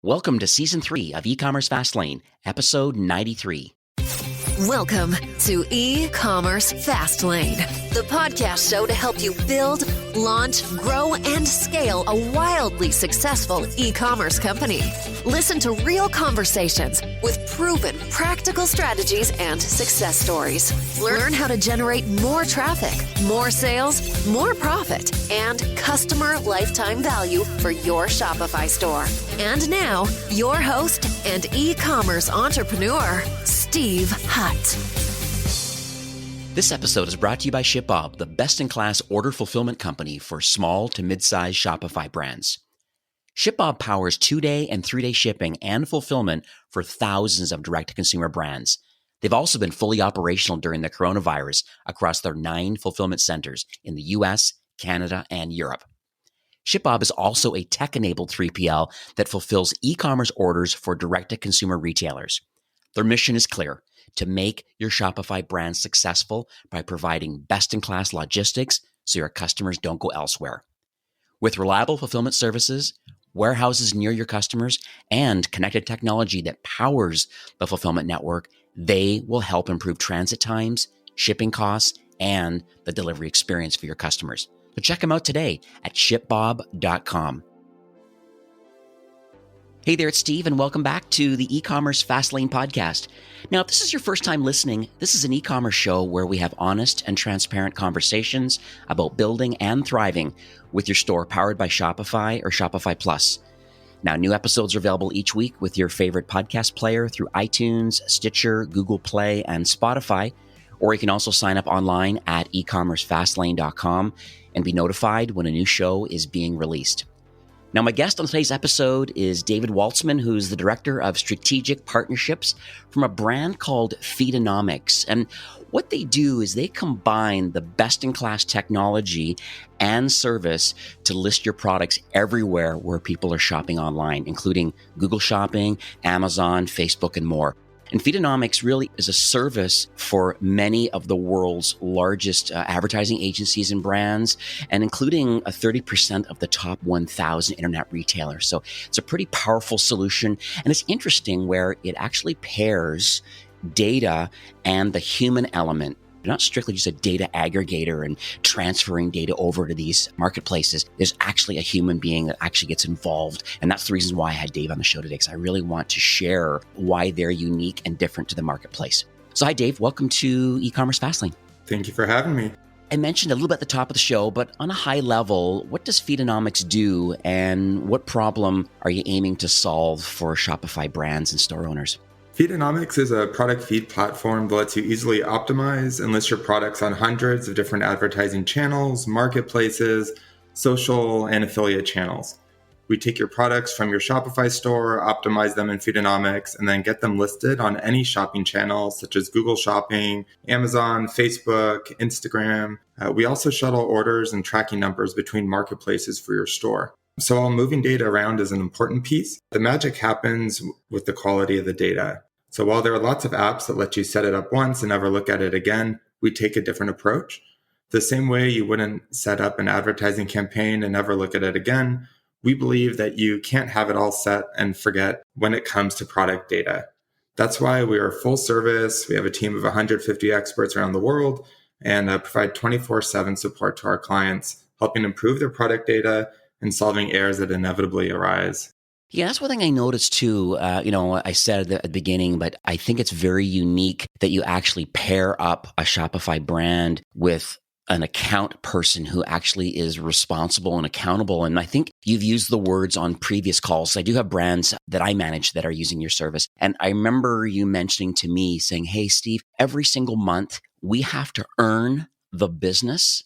Welcome to Season 3 of eCommerce Fastlane, Episode 93. Welcome to eCommerce Fastlane, the podcast show to help you build, launch, grow, and scale a wildly successful e-commerce company. Listen to real conversations with proven practical strategies and success stories. Learn how to generate more traffic, more sales, more profit, and customer lifetime value for your Shopify store. And now, your host and e-commerce entrepreneur, Steve Hutt. This episode is brought to you by ShipBob, the best-in-class order fulfillment company for small to mid-size Shopify brands. ShipBob powers 2-day and 3-day shipping and fulfillment for thousands of direct-to-consumer brands. They've also been fully operational during the coronavirus across their 9 fulfillment centers in the US, Canada, and Europe. ShipBob is also a tech-enabled 3PL that fulfills e-commerce orders for direct-to-consumer retailers. Their mission is clear: to make your Shopify brand successful by providing best-in-class logistics so your customers don't go elsewhere. With reliable fulfillment services, warehouses near your customers, and connected technology that powers the fulfillment network, they will help improve transit times, shipping costs, and the delivery experience for your customers. So check them out today at shipbob.com. Hey there, it's Steve, and welcome back to the eCommerce Fastlane podcast. Now, if this is your first time listening, this is an e-commerce show where we have honest and transparent conversations about building and thriving with your store powered by Shopify or Shopify Plus. Now, new episodes are available each week with your favorite podcast player through iTunes, Stitcher, Google Play, and Spotify. Or you can also sign up online at ecommercefastlane.com and be notified when a new show is being released. Now, my guest on today's episode is David Waltzman, who's the Director of Strategic Partnerships from a brand called Feedonomics. And what they do is they combine the best-in-class technology and service to list your products everywhere where people are shopping online, including Google Shopping, Amazon, Facebook, and more. And Feedonomics really is a service for many of the world's largest advertising agencies and brands, and including 30% of the top 1,000 internet retailers. So it's a pretty powerful solution. And it's interesting where it actually pairs data and the human element. They're not strictly just a data aggregator and transferring data over to these marketplaces. There's actually a human being that actually gets involved. And that's the reason why I had Dave on the show today, because I really want to share why they're unique and different to the marketplace. So hi, Dave. Welcome to eCommerce Fastlane. Thank you for having me. I mentioned a little bit at the top of the show, but on a high level, what does Feedonomics do and what problem are you aiming to solve for Shopify brands and store owners? Feedonomics is a product feed platform that lets you easily optimize and list your products on hundreds of different advertising channels, marketplaces, social, and affiliate channels. We take your products from your Shopify store, optimize them in Feedonomics, and then get them listed on any shopping channels such as Google Shopping, Amazon, Facebook, Instagram. We also shuttle orders and tracking numbers between marketplaces for your store. So while moving data around is an important piece, the magic happens with the quality of the data. So while there are lots of apps that let you set it up once and never look at it again, we take a different approach. The same way you wouldn't set up an advertising campaign and never look at it again, we believe that you can't have it all set and forget when it comes to product data. That's why we are full service. We have a team of 150 experts around the world and provide 24/7 support to our clients, helping improve their product data and solving errors that inevitably arise. Yeah, that's one thing I noticed too. I said at the beginning, but I think it's very unique that you actually pair up a Shopify brand with an account person who actually is responsible and accountable. And I think you've used the words on previous calls. I do have brands that I manage that are using your service. And I remember you mentioning to me saying, hey, Steve, every single month we have to earn the business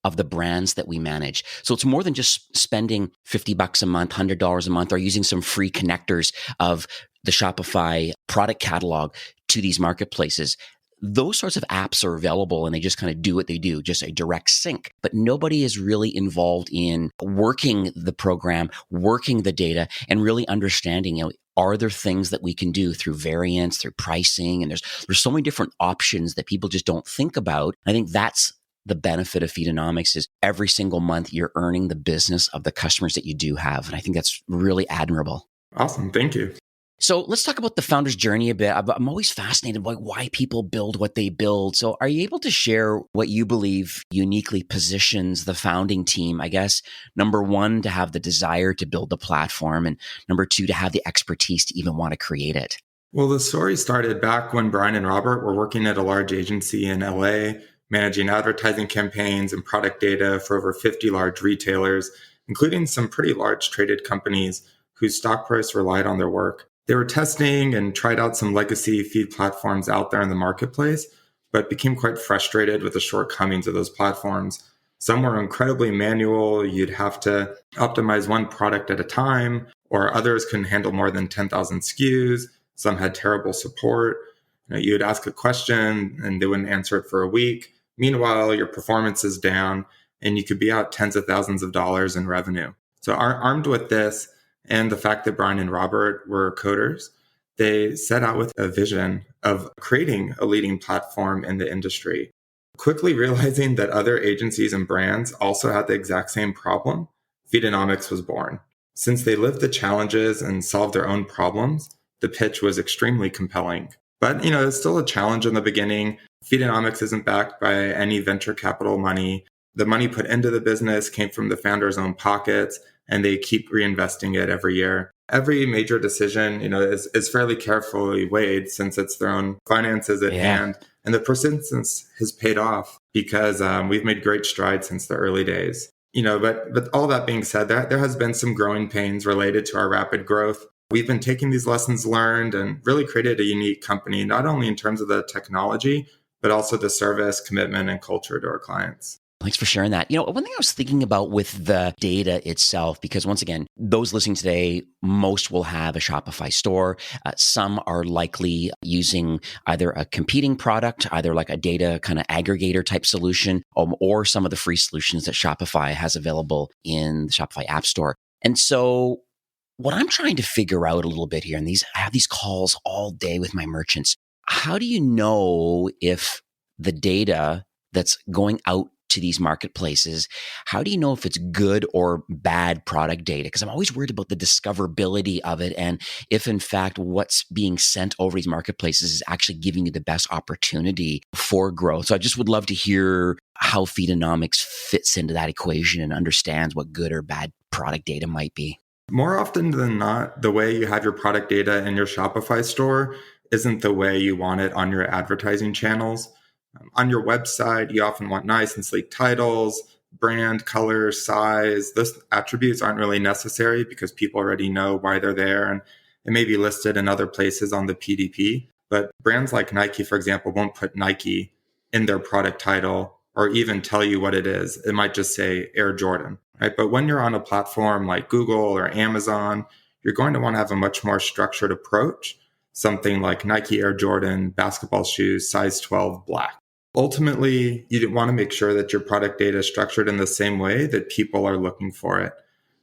of the brands that we manage. So it's more than just spending $50 a month, $100 a month, or using some free connectors of the Shopify product catalog to these marketplaces. Those sorts of apps are available and they just kind of do what they do, just a direct sync. But nobody is really involved in working the program, working the data, and really understanding, are there things that we can do through variants, through pricing? And there's so many different options that people just don't think about. I think that's the benefit of Feedonomics is every single month you're earning the business of the customers that you do have. And I think that's really admirable. Awesome. Thank you. So let's talk about the founder's journey a bit. I'm always fascinated by why people build what they build. So are you able to share what you believe uniquely positions the founding team? I guess, number one, to have the desire to build the platform, and number two, to have the expertise to even want to create it. Well, the story started back when Brian and Robert were working at a large agency in LA, managing advertising campaigns and product data for over 50 large retailers, including some pretty large traded companies whose stock price relied on their work. They were testing and tried out some legacy feed platforms out there in the marketplace, but became quite frustrated with the shortcomings of those platforms. Some were incredibly manual. You'd have to optimize one product at a time, or others couldn't handle more than 10,000 SKUs. Some had terrible support. You would ask a question and they wouldn't answer it for a week. Meanwhile, your performance is down and you could be out tens of thousands of dollars in revenue. So armed with this, and the fact that Brian and Robert were coders, they set out with a vision of creating a leading platform in the industry. Quickly realizing that other agencies and brands also had the exact same problem, Feedonomics was born. Since they lived the challenges and solved their own problems, the pitch was extremely compelling. But, it's still a challenge in the beginning. Feedonomics isn't backed by any venture capital money. The money put into the business came from the founder's own pockets, and they keep reinvesting it every year. Every major decision, is fairly carefully weighed since it's their own finances at hand. And the persistence has paid off because we've made great strides since the early days. But all that being said, there has been some growing pains related to our rapid growth. We've been taking these lessons learned and really created a unique company, not only in terms of the technology, but also the service, commitment, and culture to our clients. Thanks for sharing that. One thing I was thinking about with the data itself, because once again, those listening today, most will have a Shopify store. Some are likely using either a competing product, either like a data kind of aggregator type solution, or some of the free solutions that Shopify has available in the Shopify App Store. And so what I'm trying to figure out a little bit here, and I have these calls all day with my merchants. How do you know if the data that's going out to these marketplaces, how do you know if it's good or bad product data? Because I'm always worried about the discoverability of it, and if in fact what's being sent over these marketplaces is actually giving you the best opportunity for growth. So I just would love to hear how Feedonomics fits into that equation and understands what good or bad product data might be. More often than not, the way you have your product data in your Shopify store isn't the way you want it on your advertising channels. On your website, you often want nice and sleek titles, brand, color, size. Those attributes aren't really necessary because people already know why they're there, and it may be listed in other places on the PDP. But brands like Nike, for example, won't put Nike in their product title or even tell you what it is. It might just say Air Jordan, right? But when you're on a platform like Google or Amazon, you're going to want to have a much more structured approach. Something like Nike Air Jordan basketball shoes, size 12, black. Ultimately, you want to make sure that your product data is structured in the same way that people are looking for it,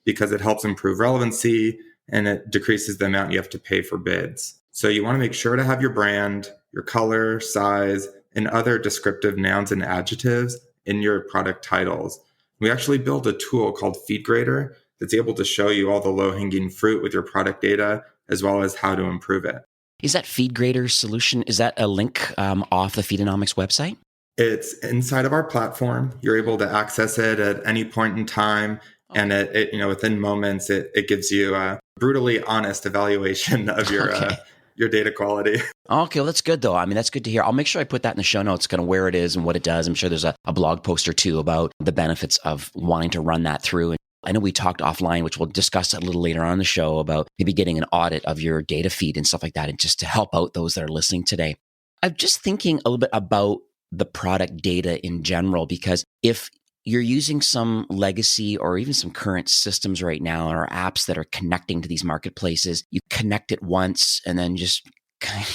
because it helps improve relevancy and it decreases the amount you have to pay for bids. So you want to make sure to have your brand, your color, size, and other descriptive nouns and adjectives in your product titles. We actually built a tool called FeedGrader that's able to show you all the low-hanging fruit with your product data, as well as how to improve it. Is that FeedGrader solution, is that a link off the Feedonomics website? It's inside of our platform. You're able to access it at any point in time. And it within moments, it gives you a brutally honest evaluation of your data quality. Okay, well, that's good though. I mean, that's good to hear. I'll make sure I put that in the show notes, kind of where it is and what it does. I'm sure there's a blog post or two about the benefits of wanting to run that through. And I know we talked offline, which we'll discuss a little later on in the show, about maybe getting an audit of your data feed and stuff like that, and just to help out those that are listening today. I'm just thinking a little bit about the product data in general, because if you're using some legacy or even some current systems right now or apps that are connecting to these marketplaces, you connect it once and then just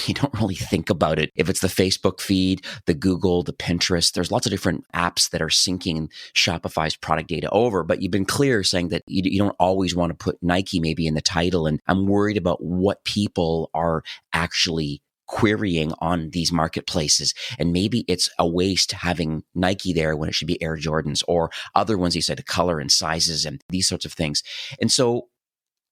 you don't really think about it. If it's the Facebook feed, the Google, the Pinterest, there's lots of different apps that are syncing Shopify's product data over. But you've been clear saying that you don't always want to put Nike maybe in the title. And I'm worried about what people are actually querying on these marketplaces. And maybe it's a waste having Nike there when it should be Air Jordans or other ones, you said, the color and sizes and these sorts of things. And so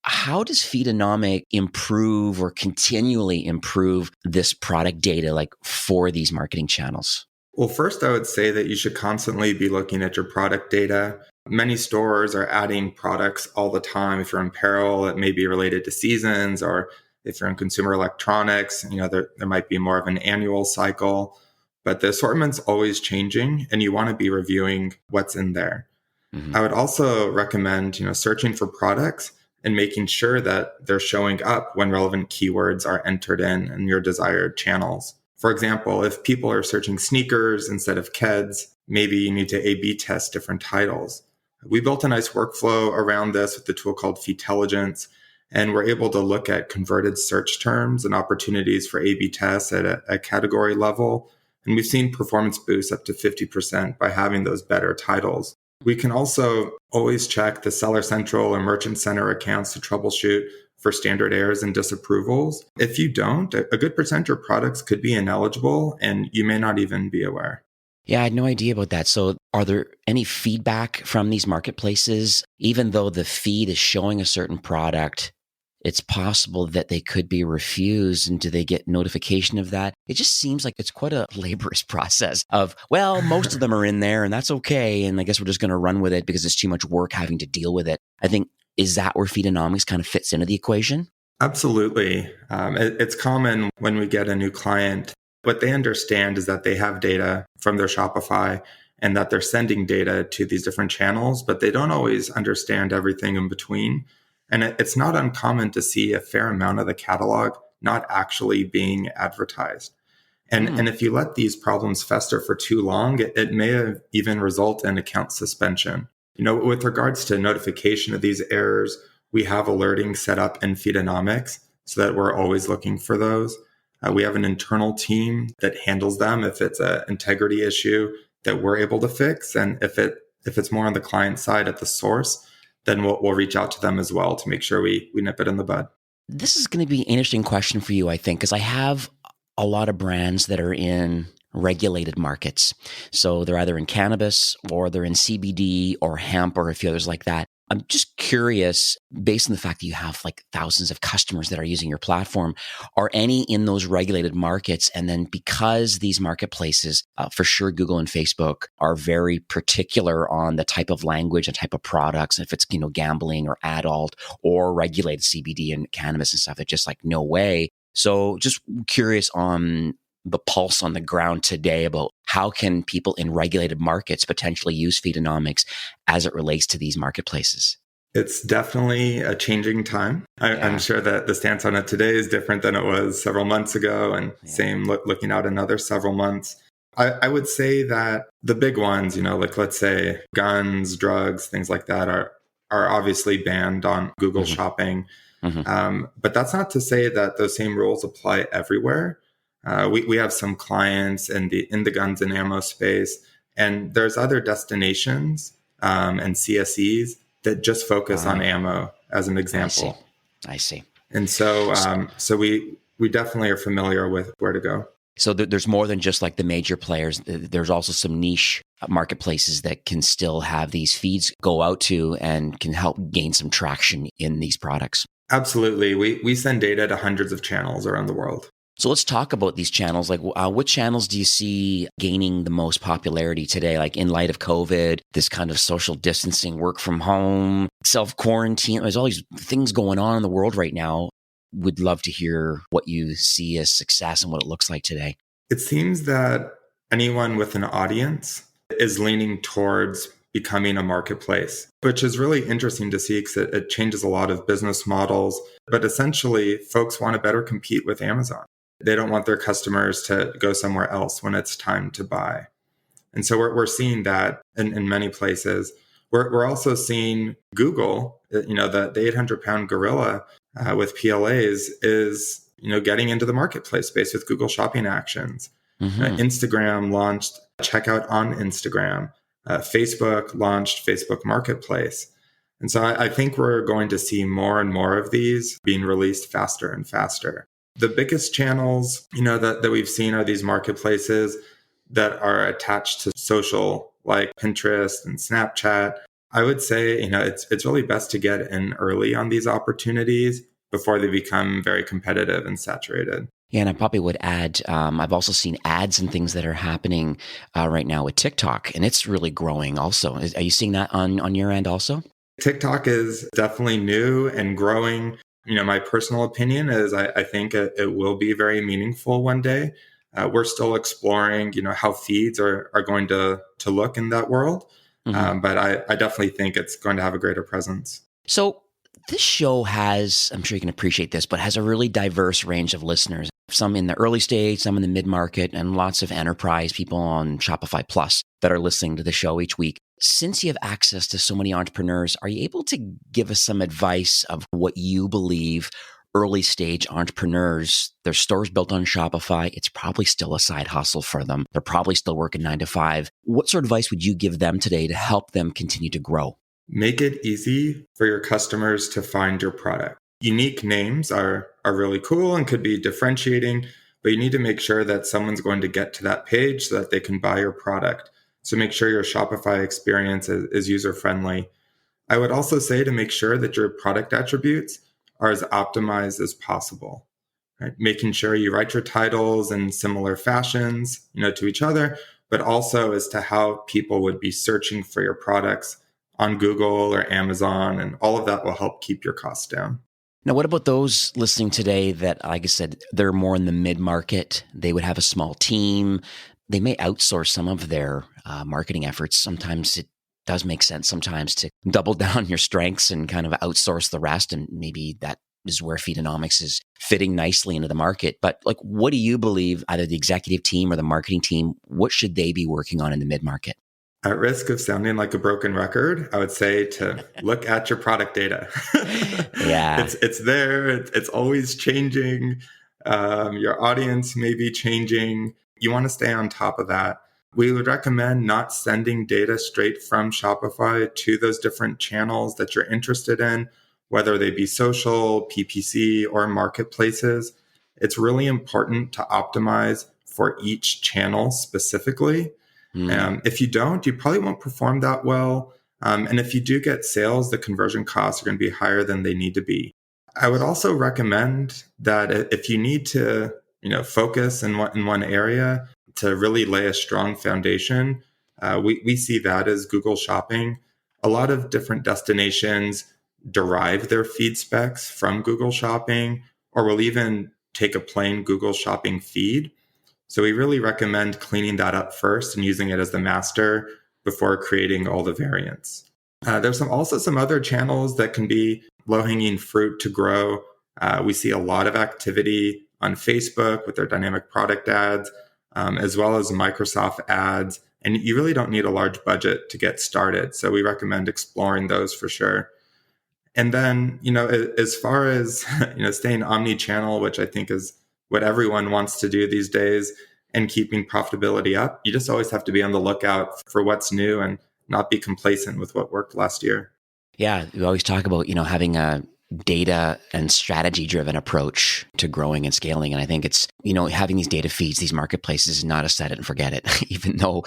how does Feedonomic improve or continually improve this product data like for these marketing channels? Well, first, I would say that you should constantly be looking at your product data. Many stores are adding products all the time. If you're in apparel, it may be related to seasons, or if you're in consumer electronics, there might be more of an annual cycle. But the assortment's always changing, and you want to be reviewing what's in there. Mm-hmm. I would also recommend, searching for products and making sure that they're showing up when relevant keywords are entered in your desired channels. For example, if people are searching sneakers instead of Keds, maybe you need to A/B test different titles. We built a nice workflow around this with the tool called Feetelligence, and we're able to look at converted search terms and opportunities for A/B tests at a category level. And we've seen performance boosts up to 50% by having those better titles. We can also always check the Seller Central or Merchant Center accounts to troubleshoot for standard errors and disapprovals. If you don't, a good percent of products could be ineligible and you may not even be aware. Yeah, I had no idea about that. So are there any feedback from these marketplaces? Even though the feed is showing a certain product, it's possible that they could be refused. And do they get notification of that? It just seems like it's quite a laborious process of, well, most of them are in there and that's okay. And I guess we're just going to run with it because it's too much work having to deal with it. I think, is that where Feedonomics kind of fits into the equation? Absolutely. It's common when we get a new client. What they understand is that they have data from their Shopify and that they're sending data to these different channels, but they don't always understand everything in between. And it's not uncommon to see a fair amount of the catalog not actually being advertised. And if you let these problems fester for too long, it may have even result in account suspension. With regards to notification of these errors, we have alerting set up in Feedonomics so that we're always looking for those. We have an internal team that handles them if it's an integrity issue that we're able to fix. And if it's more on the client side at the source, then we'll reach out to them as well to make sure we nip it in the bud. This is going to be an interesting question for you, I think, because I have a lot of brands that are in regulated markets. So they're either in cannabis or they're in CBD or hemp or a few others like that. I'm just curious, based on the fact that you have like thousands of customers that are using your platform, are any in those regulated markets? And then because these marketplaces, for sure, Google and Facebook are very particular on the type of language and type of products, if it's, gambling or adult or regulated CBD and cannabis and stuff, it's just like, no way. So just curious on the pulse on the ground today about how can people in regulated markets potentially use Feedonomics as it relates to these marketplaces? It's definitely a changing time. I'm sure that the stance on it today is different than it was several months ago, and same looking out another several months. I would say that the big ones, like let's say guns, drugs, things like that are obviously banned on Google Shopping. But that's not to say that those same rules apply everywhere. We have some clients in the guns and ammo space, and there's other destinations and CSEs that just focus on ammo, as an example. I see. And so we definitely are familiar with where to go. So there's more than just like the major players. There's also some niche marketplaces that can still have these feeds go out to and can help gain some traction in these products. Absolutely. We send data to hundreds of channels around the world. So let's talk about these channels. Like, what channels do you see gaining the most popularity today? Like in light of COVID, this kind of social distancing, work from home, self-quarantine. There's all these things going on in the world right now. Would love to hear what you see as success and what it looks like today. It seems that anyone with an audience is leaning towards becoming a marketplace, which is really interesting to see because it changes a lot of business models. But essentially, folks want to better compete with Amazon. They don't want their customers to go somewhere else when it's time to buy. And so we're seeing that in many places. We're also seeing Google, the 800-pound gorilla with PLAs is, getting into the marketplace space with Google Shopping Actions. Instagram launched checkout on Instagram. Facebook launched Facebook Marketplace. And so I think we're going to see more and more of these being released faster and faster. The biggest channels, that we've seen are these marketplaces that are attached to social, like Pinterest and Snapchat. I would say, it's really best to get in early on these opportunities before they become very competitive and saturated. Yeah, and I probably would add, I've also seen ads and things that are happening right now with TikTok, and it's really growing also. Are you seeing that on your end also? TikTok is definitely new and growing. My personal opinion is I think it will be very meaningful one day. We're still exploring, how feeds are going to look in that world. Mm-hmm. But I definitely think it's going to have a greater presence. So this show has, I'm sure you can appreciate this, but has a really diverse range of listeners. Some in the early stage, some in the mid-market, and lots of enterprise people on Shopify Plus that are listening to the show each week. Since you have access to so many entrepreneurs, are you able to give us some advice of what you believe early stage entrepreneurs, their store's built on Shopify, it's probably still a side hustle for them. They're probably still working 9 to 5. What sort of advice would you give them today to help them continue to grow? Make it easy for your customers to find your product. Unique names are really cool and could be differentiating, but you need to make sure that someone's going to get to that page so that they can buy your product. So make sure your Shopify experience is user-friendly. I would also say to make sure that your product attributes are as optimized as possible. Right? Making sure you write your titles in similar fashions, to each other, but also as to how people would be searching for your products on Google or Amazon, and all of that will help keep your costs down. Now, what about those listening today that, like I said, they're more in the mid-market? They would have a small team. They may outsource some of their marketing efforts. Sometimes it does make sense sometimes to double down your strengths and kind of outsource the rest. And maybe that is where Feedonomics is fitting nicely into the market. But what do you believe, either the executive team or the marketing team, what should they be working on in the mid-market? At risk of sounding like a broken record, I would say to look at your product data. Yeah. It's there. It's always changing. Your audience may be changing. You want to stay on top of that. We would recommend not sending data straight from Shopify to those different channels that you're interested in, whether they be social, PPC, or marketplaces. It's really important to optimize for each channel specifically. If you don't, you probably won't perform that well. And if you do get sales, the conversion costs are going to be higher than they need to be. I would also recommend that if you need to, focus in one area to really lay a strong foundation, we see that as Google Shopping. A lot of different destinations derive their feed specs from Google Shopping, or will even take a plain Google Shopping feed. So we really recommend cleaning that up first and using it as the master before creating all the variants. There's also some other channels that can be low-hanging fruit to grow. We see a lot of activity on Facebook with their dynamic product ads, as well as Microsoft ads. And you really don't need a large budget to get started. So we recommend exploring those for sure. And then, as far as, staying omni-channel, which I think is what everyone wants to do these days, and keeping profitability up, you just always have to be on the lookout for what's new and not be complacent with what worked last year. Yeah, we always talk about, having a data and strategy driven approach to growing and scaling. And I think it's, having these data feeds, these marketplaces is not a set it and forget it, even though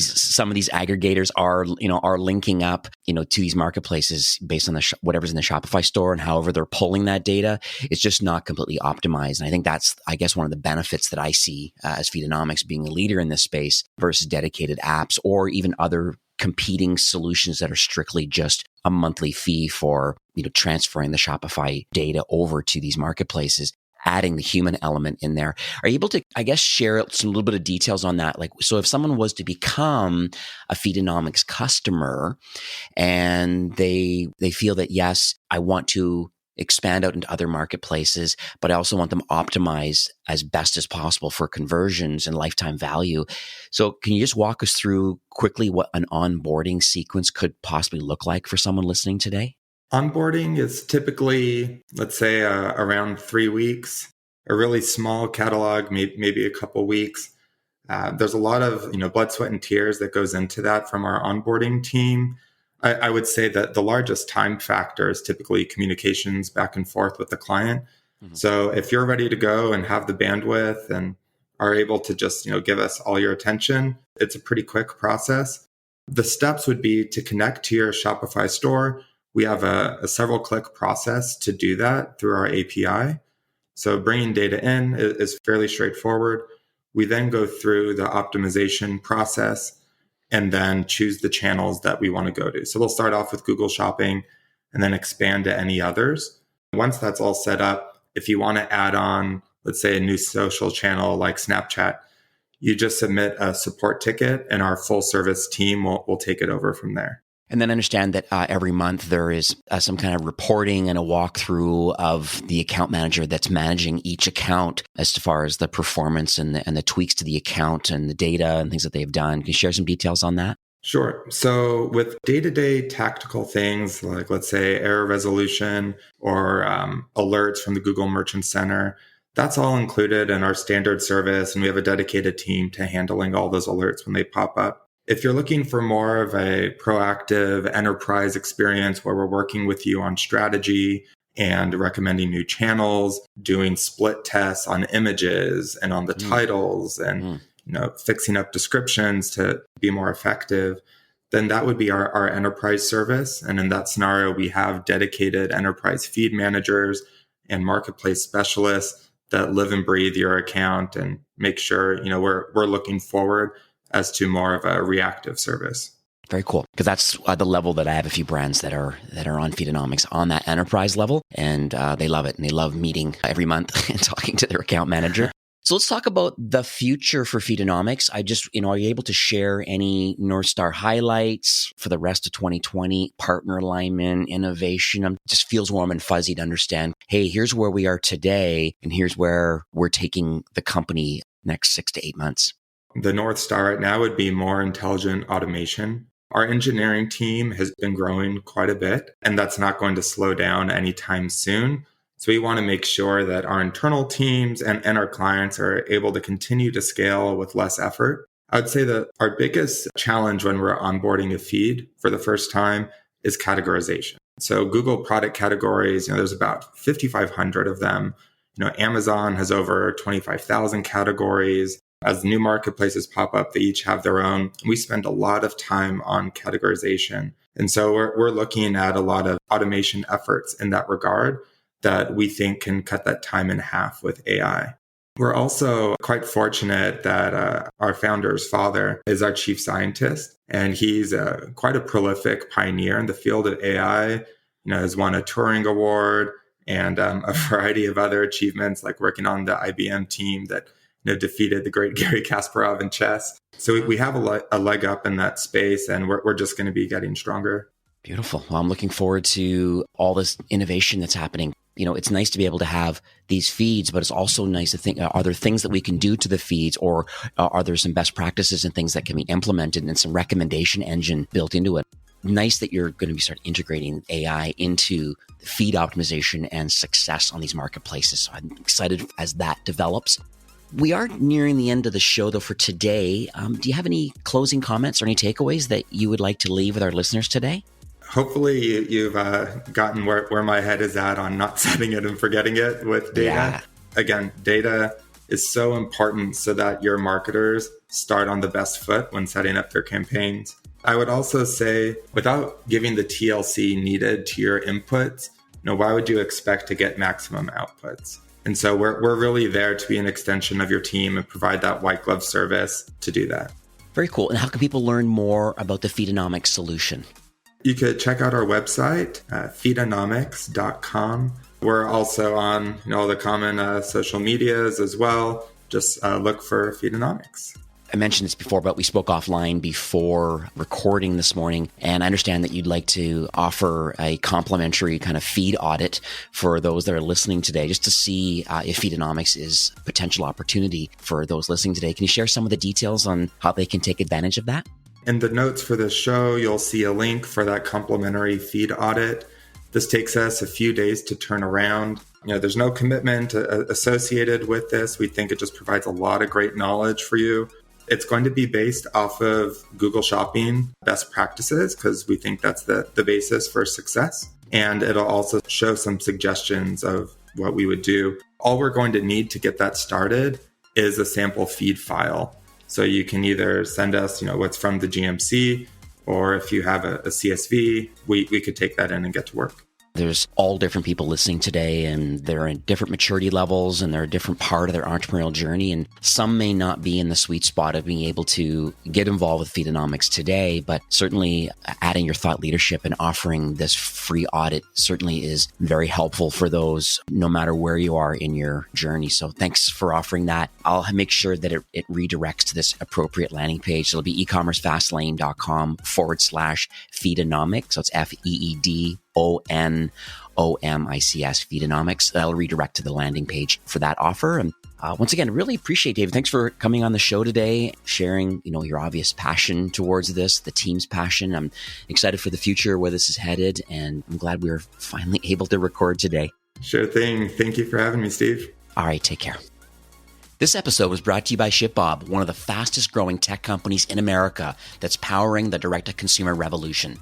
some of these aggregators are linking up, to these marketplaces based on whatever's in the Shopify store and however they're pulling that data. It's just not completely optimized. And I think that's, one of the benefits that I see as Feedonomics being a leader in this space versus dedicated apps or even other competing solutions that are strictly just a monthly fee for, transferring the Shopify data over to these marketplaces, adding the human element in there. Are you able to, share some little bit of details on that? So if someone was to become a Feedonomics customer and they feel that, yes, I want to expand out into other marketplaces, but I also want them optimized as best as possible for conversions and lifetime value. So can you just walk us through quickly what an onboarding sequence could possibly look like for someone listening today? Onboarding is typically, let's say, around 3 weeks. A really small catalog, maybe a couple weeks. There's a lot of blood, sweat, and tears that goes into that from our onboarding team. I would say that the largest time factor is typically communications back and forth with the client. Mm-hmm. So if you're ready to go and have the bandwidth and are able to just give us all your attention, it's a pretty quick process. The steps would be to connect to your Shopify store. We have a several click process to do that through our API. So bringing data in is fairly straightforward. We then go through the optimization process and then choose the channels that we want to go to. So we'll start off with Google Shopping and then expand to any others. Once that's all set up, if you want to add on, let's say, a new social channel like Snapchat, you just submit a support ticket and our full service team will take it over from there. And then understand that every month there is some kind of reporting and a walkthrough of the account manager that's managing each account as far as the performance and the tweaks to the account and the data and things that they've done. Can you share some details on that? Sure. So with day-to-day tactical things like, let's say, error resolution or alerts from the Google Merchant Center, that's all included in our standard service. And we have a dedicated team to handling all those alerts when they pop up. If you're looking for more of a proactive enterprise experience where we're working with you on strategy and recommending new channels, doing split tests on images and on the titles and fixing up descriptions to be more effective, then that would be our enterprise service. And in that scenario, we have dedicated enterprise feed managers and marketplace specialists that live and breathe your account and make sure we're looking forward as to more of a reactive service. Very cool. Because that's the level that I have a few brands that are on Feedonomics on that enterprise level. And they love it. And they love meeting every month and talking to their account manager. So let's talk about the future for Feedonomics. Are you able to share any North Star highlights for the rest of 2020, partner alignment, innovation? It just feels warm and fuzzy to understand, hey, here's where we are today, and here's where we're taking the company next 6 to 8 months. The North Star right now would be more intelligent automation. Our engineering team has been growing quite a bit, and that's not going to slow down anytime soon. So we want to make sure that our internal teams and our clients are able to continue to scale with less effort. I would say that our biggest challenge when we're onboarding a feed for the first time is categorization. So Google product categories, there's about 5,500 of them. Amazon has over 25,000 categories. As new marketplaces pop up, they each have their own. We spend a lot of time on categorization. And so we're looking at a lot of automation efforts in that regard that we think can cut that time in half with AI. We're also quite fortunate that our founder's father is our chief scientist, and he's quite a prolific pioneer in the field of AI. Has won a Turing Award and a variety of other achievements, like working on the IBM team that defeated the great Garry Kasparov in chess. So we have a leg up in that space, and we're just going to be getting stronger. Beautiful. Well, I'm looking forward to all this innovation that's happening. It's nice to be able to have these feeds, but it's also nice to think, are there things that we can do to the feeds, or are there some best practices and things that can be implemented and some recommendation engine built into it? Nice that you're going to be start integrating AI into the feed optimization and success on these marketplaces. So I'm excited as that develops. We are nearing the end of the show, though, for today. Do you have any closing comments or any takeaways that you would like to leave with our listeners today? Hopefully you've gotten where my head is at on not setting it and forgetting it with data. Yeah. Again, data is so important so that your marketers start on the best foot when setting up their campaigns. I would also say, without giving the TLC needed to your inputs, why would you expect to get maximum outputs? And so we're really there to be an extension of your team and provide that white glove service to do that. Very cool. And how can people learn more about the Feedonomics solution? You could check out our website, feedonomics.com. We're also on all the common social medias as well. Just look for Feedonomics. I mentioned this before, but we spoke offline before recording this morning, and I understand that you'd like to offer a complimentary kind of feed audit for those that are listening today, just to see if Feedonomics is a potential opportunity for those listening today. Can you share some of the details on how they can take advantage of that? In the notes for this show, you'll see a link for that complimentary feed audit. This takes us a few days to turn around. There's no commitment associated with this. We think it just provides a lot of great knowledge for you. It's going to be based off of Google Shopping best practices because we think that's the basis for success. And it'll also show some suggestions of what we would do. All we're going to need to get that started is a sample feed file. So you can either send us, what's from the GMC, or if you have a CSV, we could take that in and get to work. There's all different people listening today, and they're in different maturity levels, and they're a different part of their entrepreneurial journey. And some may not be in the sweet spot of being able to get involved with Feedonomics today, but certainly adding your thought leadership and offering this free audit certainly is very helpful for those, no matter where you are in your journey. So thanks for offering that. I'll make sure that it redirects to this appropriate landing page. So it'll be ecommercefastlane.com/Feedonomics. So it's FEEDONOMICS, Feedonomics. That'll redirect to the landing page for that offer. And once again, really appreciate, David. Thanks for coming on the show today, sharing, your obvious passion towards this, the team's passion. I'm excited for the future, where this is headed, and I'm glad we were finally able to record today. Sure thing. Thank you for having me, Steve. All right, take care. This episode was brought to you by ShipBob, one of the fastest growing tech companies in America that's powering the direct-to-consumer revolution.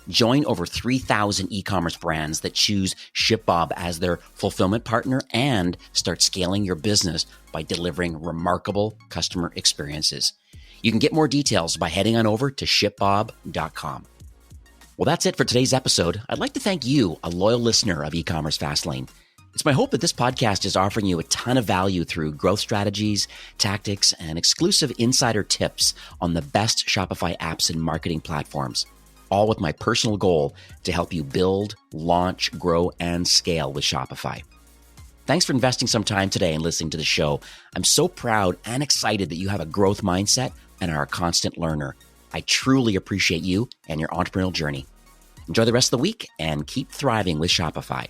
Join over 3,000 e-commerce brands that choose ShipBob as their fulfillment partner and start scaling your business by delivering remarkable customer experiences. You can get more details by heading on over to shipbob.com. Well, that's it for today's episode. I'd like to thank you, a loyal listener of eCommerce Fastlane. It's my hope that this podcast is offering you a ton of value through growth strategies, tactics, and exclusive insider tips on the best Shopify apps and marketing platforms, all with my personal goal to help you build, launch, grow, and scale with Shopify. Thanks for investing some time today and listening to the show. I'm so proud and excited that you have a growth mindset and are a constant learner. I truly appreciate you and your entrepreneurial journey. Enjoy the rest of the week and keep thriving with Shopify.